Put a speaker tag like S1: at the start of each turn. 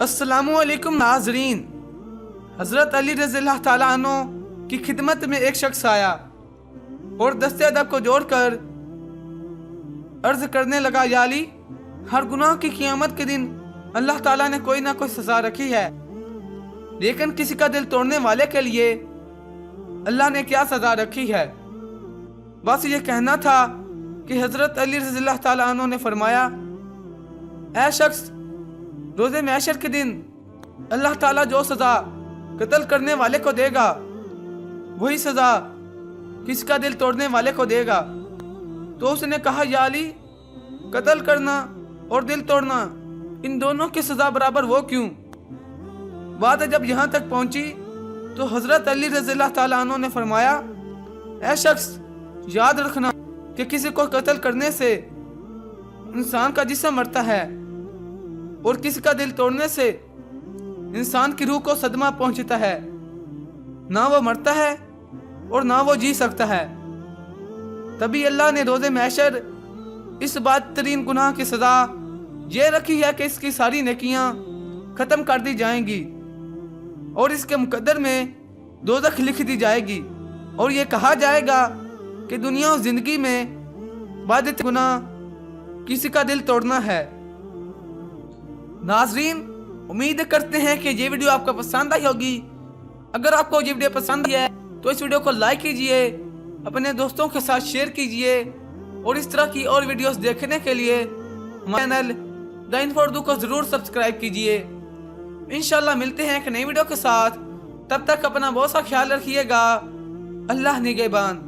S1: السلام علیکم ناظرین۔ حضرت علی رضی اللہ تعالیٰ عنہ کی خدمت میں ایک شخص آیا اور دست ادب کو جوڑ کر عرض کرنے لگا، یا علی، ہر گناہ کی قیامت کے دن اللہ تعالیٰ نے کوئی نہ کوئی سزا رکھی ہے، لیکن کسی کا دل توڑنے والے کے لیے اللہ نے کیا سزا رکھی ہے؟ بس یہ کہنا تھا کہ حضرت علی رضی اللہ تعالیٰ عنہ نے فرمایا، اے شخص، روز محشر کے دن اللہ تعالیٰ جو سزا قتل کرنے والے کو دے گا وہی سزا کسی کا دل توڑنے والے کو دے گا۔ تو اس نے کہا، یا علی، قتل کرنا اور دل توڑنا، ان دونوں کی سزا برابر وہ کیوں؟ بات جب یہاں تک پہنچی تو حضرت علی رضی اللہ تعالیٰ عنہ نے فرمایا، اے شخص، یاد رکھنا کہ کسی کو قتل کرنے سے انسان کا جسم مرتا ہے اور کسی کا دل توڑنے سے انسان کی روح کو صدمہ پہنچتا ہے، نہ وہ مرتا ہے اور نہ وہ جی سکتا ہے۔ تبھی اللہ نے روز محشر اس بدترین گناہ کی سزا یہ رکھی ہے کہ اس کی ساری نیکیاں ختم کر دی جائیں گی اور اس کے مقدر میں دوزخ لکھ دی جائے گی، اور یہ کہا جائے گا کہ دنیا و زندگی میں بدترین گناہ کسی کا دل توڑنا ہے۔ ناظرین، امید کرتے ہیں کہ یہ ویڈیو آپ کو پسند آئی ہوگی۔ اگر آپ کو یہ ویڈیو پسند آئی ہے تو اس ویڈیو کو لائک کیجئے، اپنے دوستوں کے ساتھ شیئر کیجئے، اور اس طرح کی اور ویڈیوز دیکھنے کے لیے ہمارے چینل دا انفو اردو کو ضرور سبسکرائب کیجئے۔ انشاءاللہ ملتے ہیں ایک نئی ویڈیو کے ساتھ، تب تک اپنا بہت سا خیال رکھیے گا۔ اللہ نگہبان۔